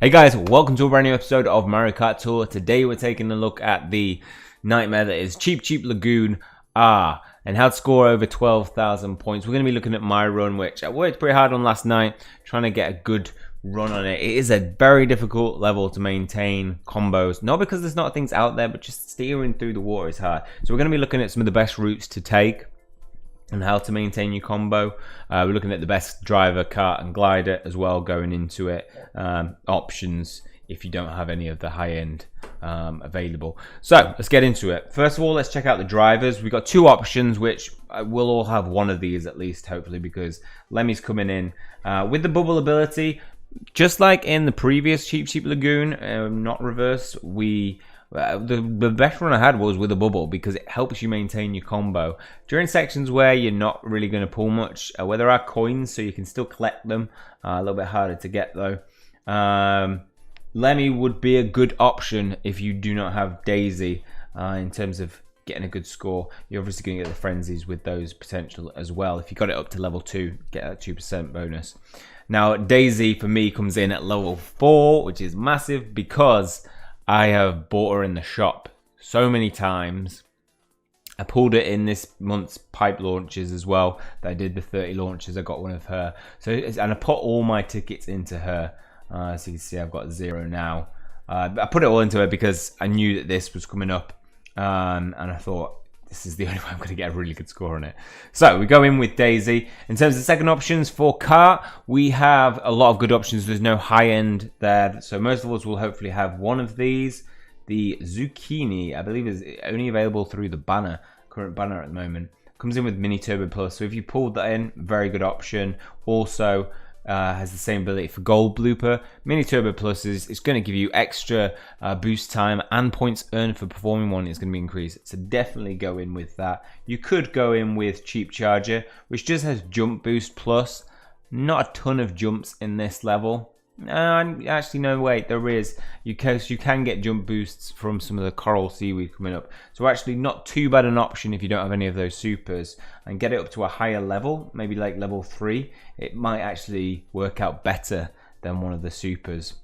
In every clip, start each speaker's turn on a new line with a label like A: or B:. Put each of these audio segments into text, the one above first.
A: Hey guys, welcome to a brand new episode of Mario Kart Tour. Today we're taking a look at the nightmare that is Cheep Lagoon and how to score over 12,000 points. We're going to be looking at my run, which I worked pretty hard on last night, trying to get a good run on it. It is a very difficult level to maintain combos, not because there's not things out there, but just steering through the water is hard. So we're going to be looking at some of the best routes to take and how to maintain your combo. We're looking at the best driver, kart and glider as well going into it. Options if you don't have any of the high end available. So let's get into it. First of all, let's check out the drivers. We've got two options, which we'll all have one of these at least, hopefully, because Lemmy's coming in with the bubble ability. Just like in the previous Cheep Lagoon, not reverse, the best run I had was with a bubble because it helps you maintain your combo during sections where you're not really going to pull much, where there are coins so you can still collect them. A little bit harder to get though. Lemmy would be a good option if you do not have Daisy in terms of getting a good score. You're obviously going to get the frenzies with those potential as well. If you got it up to level 2, get that 2% bonus. Now Daisy for me comes in at level 4, which is massive because I have bought her in the shop so many times. I pulled it in this month's pipe launches as well. That I did the 30 launches. I got one of her. And I put all my tickets into her. So you can see I've got 0 now. I put it all into her because I knew that this was coming up. And I thought, this is the only way I'm going to get a really good score on it. So we go in with Daisy. In terms of second options for kart, we have a lot of good options. There's no high end there. So most of us will hopefully have one of these. The Zucchini, I believe, is only available through the banner, current banner at the moment. Comes in with Mini Turbo Plus. So if you pulled that in, very good option. Also, has the same ability for Gold Blooper. Mini Turbo Plus is going to give you extra boost time and points earned for performing one is going to be increased. So definitely go in with that. You could go in with Cheap Charger, which just has Jump Boost Plus. Not a ton of jumps in this level. Actually, no, wait, there is. You can get jump boosts from some of the coral seaweed coming up. So actually not too bad an option if you don't have any of those supers. And get it up to a higher level, maybe like level 3. It might actually work out better than one of the supers.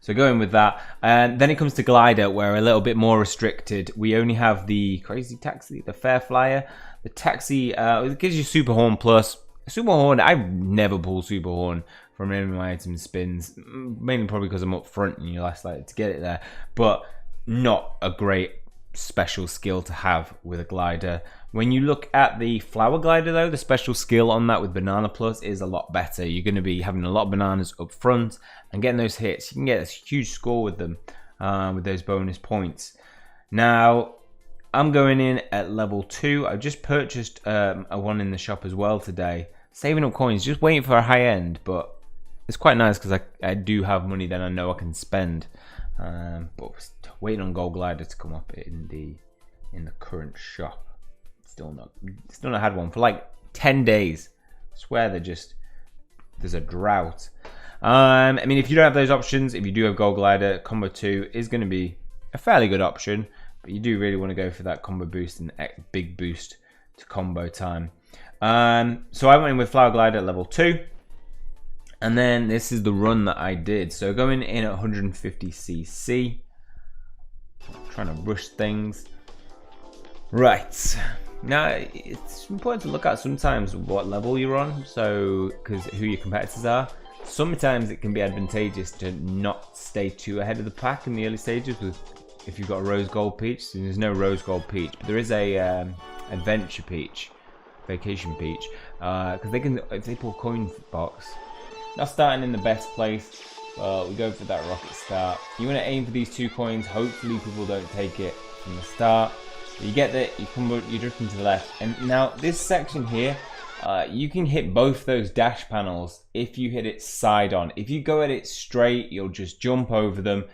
A: So going with that. And then it comes to glider, where we're a little bit more restricted. We only have the Crazy Taxi, the Fair Flyer. The Taxi, it gives you Super Horn Plus. Super Horn, I never pull Super Horn from any of my item spins, mainly probably because I'm up front and you're less likely to get it there, but not a great special skill to have with a glider. When you look at the Flower Glider though, the special skill on that with Banana Plus is a lot better. You're going to be having a lot of bananas up front and getting those hits. You can get a huge score with them, with those bonus points. Now, I'm going in at level 2. I just purchased a one in the shop as well today. Saving up coins, just waiting for a high end, but it's quite nice because I do have money that I know I can spend. But waiting on Gold Glider to come up in the current shop. Still not had one for like 10 days. I swear there's a drought. I mean, if you don't have those options, if you do have Gold Glider, Combo 2 is going to be a fairly good option. But you do really want to go for that combo boost and big boost to combo time. So I went in with Flower Glider at level 2. And then this is the run that I did. So going in at 150cc. Trying to rush things. Right. Now, it's important to look at sometimes what level you're on. So, because who your competitors are. Sometimes it can be advantageous to not stay too ahead of the pack in the early stages if you've got a Rose Gold Peach. So there's no Rose Gold Peach, but there is a Adventure Peach, Vacation Peach, because if they pull coin box, not starting in the best place, we go for that rocket start. You want to aim for these 2 coins. Hopefully people don't take it from the start. You get that, you drift into the left, and now this section here, you can hit both those dash panels if you hit it side on. If you go at it straight, you'll just jump over them.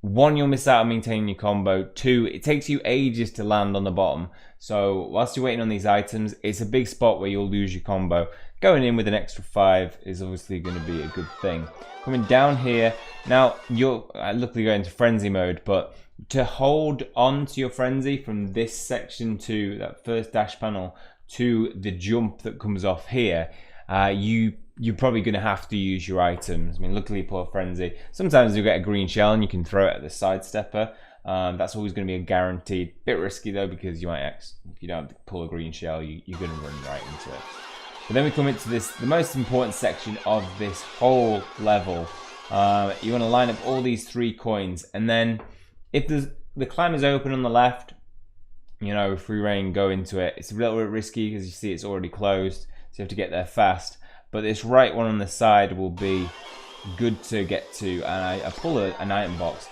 A: 1, you'll miss out on maintaining your combo. 2, it takes you ages to land on the bottom. So whilst you're waiting on these items, it's a big spot where you'll lose your combo. Going in with an extra 5 is obviously going to be a good thing. Coming down here, now you're luckily going into frenzy mode, but to hold on to your frenzy from this section to that first dash panel to the jump that comes off here, you you're probably going to have to use your items. I mean, luckily pull a frenzy. Sometimes you get a green shell and you can throw it at the sidestepper. That's always going to be a guaranteed. Bit risky though, because you might if you don't have to pull a green shell, you're going to run right into it. But then we come into the most important section of this whole level. You want to line up all these 3 coins, and then if the climb is open on the left, you know, free reign, go into it. It's a little bit risky because you see it's already closed, so you have to get there fast. But this right one on the side will be good to get to, and I pull an item box.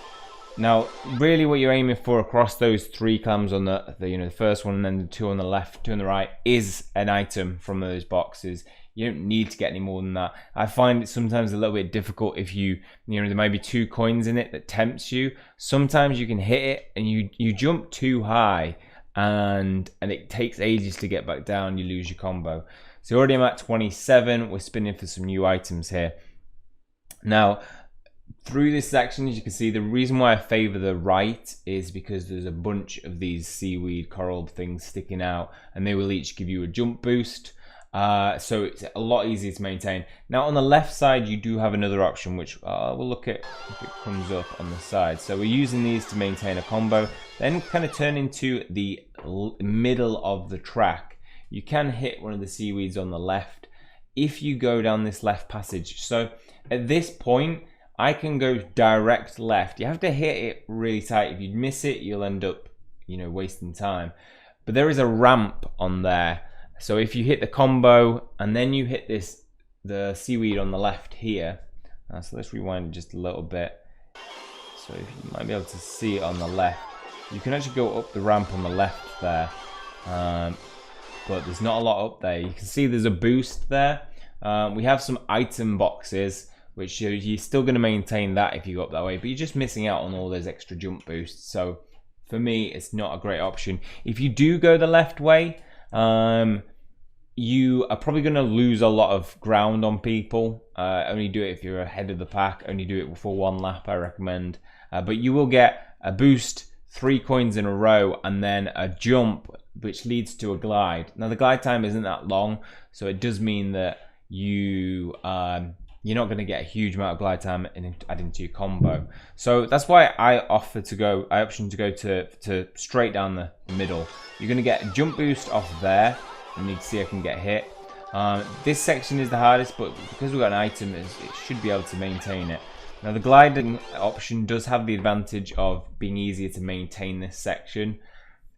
A: Now, really, what you're aiming for across those 3 clams on the first one and then the 2 on the left, 2 on the right, is an item from those boxes. You don't need to get any more than that. I find it sometimes a little bit difficult if there might be 2 coins in it that tempts you. Sometimes you can hit it and you jump too high and it takes ages to get back down. You lose your combo. So already I'm at 27. We're spinning for some new items here. Now, through this section, as you can see, the reason why I favor the right is because there's a bunch of these seaweed coral things sticking out, and they will each give you a jump boost. So it's a lot easier to maintain. Now on the left side, you do have another option, which we'll look at if it comes up on the side. So we're using these to maintain a combo. Then kind of turn into the middle of the track. You can hit one of the seaweeds on the left if you go down this left passage. So at this point, I can go direct left. You have to hit it really tight. If you miss it, you'll end up, wasting time. But there is a ramp on there. So if you hit the combo and then you hit the seaweed on the left here. So let's rewind just a little bit. So if you might be able to see it on the left. You can actually go up the ramp on the left there. But there's not a lot up there. You can see there's a boost there. We have some item boxes, which you're still going to maintain that if you go up that way, but you're just missing out on all those extra jump boosts. So for me, it's not a great option. If you do go the left way, you are probably going to lose a lot of ground on people. Only do it if you're ahead of the pack. Only do it for 1 lap, I recommend. But you will get a boost, 3 coins in a row, and then a jump, which leads to a glide. Now the glide time isn't that long, so it does mean that you're not going to get a huge amount of glide time adding to your combo. So that's why I option to go to straight down the middle. You're going to get a jump boost off there, and you can see I can get hit. This section is the hardest, but because we've got an item, it should be able to maintain it. Now the gliding option does have the advantage of being easier to maintain this section.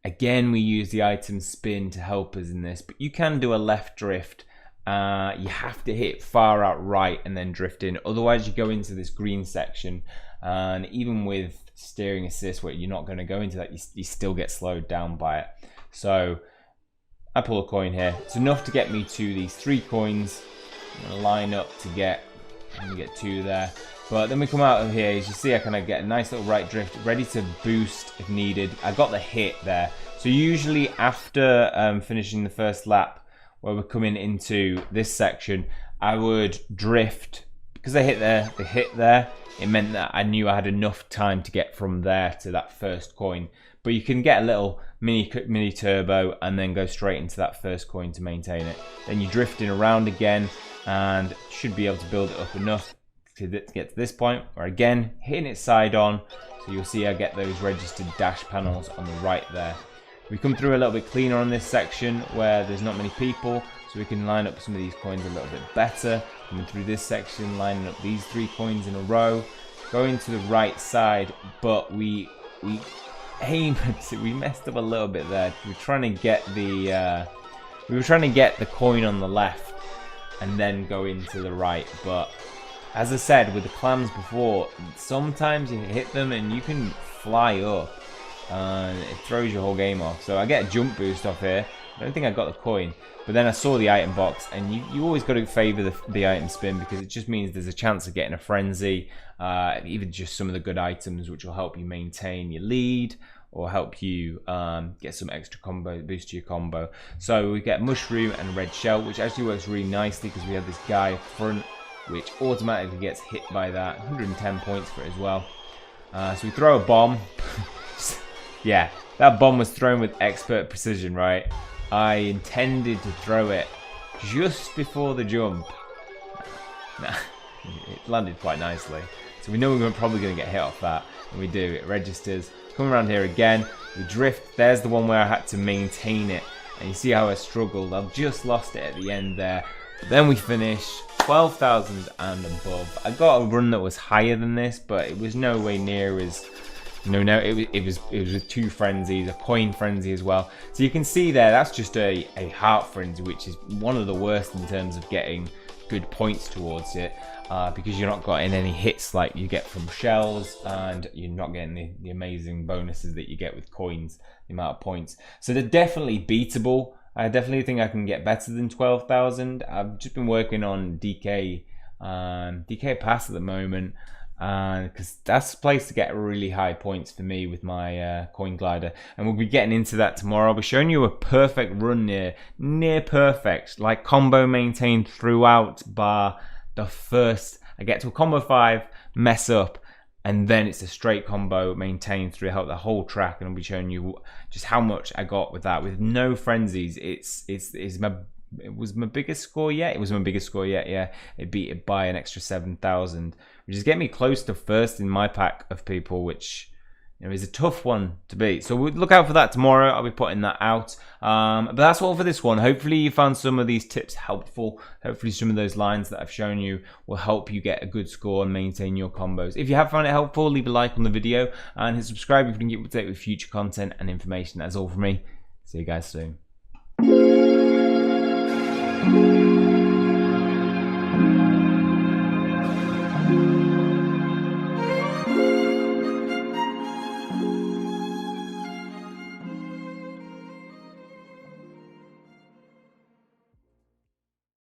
A: Again, we use the item spin to help us in this, but you can do a left drift. You have to hit far out right and then drift in, otherwise you go into this green section, and even with steering assist where you're not going to go into that, you still get slowed down by it. So I pull a coin here. It's enough to get me to these 3 coins. I'm going to line up to get 2 there, but then we come out of here. As you see, I kind of get a nice little right drift, ready to boost if needed. I got the hit there. So usually after finishing the first lap, where we're coming into this section, I would drift. Because I hit there, it meant that I knew I had enough time to get from there to that first coin. But you can get a little mini turbo and then go straight into that first coin to maintain it. Then you're drifting around again and should be able to build it up enough to get to this point, where again, hitting it side on. So you'll see I get those registered dash panels on the right there. We come through a little bit cleaner on this section where there's not many people, so we can line up some of these coins a little bit better. Coming through this section, lining up these 3 coins in a row, going to the right side, but we messed up a little bit there. We were trying to get the coin on the left and then go into the right, but as I said with the clams before, sometimes you hit them and you can fly up. It throws your whole game off. So I get a jump boost off here. I don't think I got the coin, but then I saw the item box, and you always got to favor the item spin, because it just means there's a chance of getting a frenzy, even just some of the good items which will help you maintain your lead or help you get some extra combo boost to your combo. So we get mushroom and red shell, which actually works really nicely because we have this guy up front which automatically gets hit by that. 110 points for it as well. So we throw a bomb. Yeah, that bomb was thrown with expert precision, right? I intended to throw it just before the jump, Nah, it landed quite nicely. So we know we're probably going to get hit off that, and we do. It registers. Come around here again. We drift. There's the one where I had to maintain it, and you see how I struggled. I've just lost it at the end there. But then we finish 12,000 and above. I got a run that was higher than this, but it was no way near as. No, it was with 2 frenzies, a coin frenzy as well. So you can see there, that's just a heart frenzy, which is one of the worst in terms of getting good points towards it, because you're not getting any hits like you get from shells, and you're not getting the amazing bonuses that you get with coins, the amount of points. So they're definitely beatable. I definitely think I can get better than 12,000. I've just been working on DK Pass at the moment, because that's the place to get really high points for me with my coin glider, and we'll be getting into that tomorrow. I'll be showing you a perfect run, near perfect, like combo maintained throughout, bar the first I get to a combo 5, mess up, and then it's a straight combo maintained throughout the whole track, and I'll be showing you just how much I got with that, with no frenzies. It was my biggest score yet. It was my biggest score yet. Yeah, it beat it by an extra 7,000, which is getting me close to first in my pack of people, which is a tough one to beat. So we'll look out for that tomorrow. I'll be putting that out. But that's all for this one. Hopefully you found some of these tips helpful. Hopefully some of those lines that I've shown you will help you get a good score and maintain your combos. If you have found it helpful, leave a like on the video and hit subscribe if you can keep up to date with future content and information. That's all from me. See you guys soon.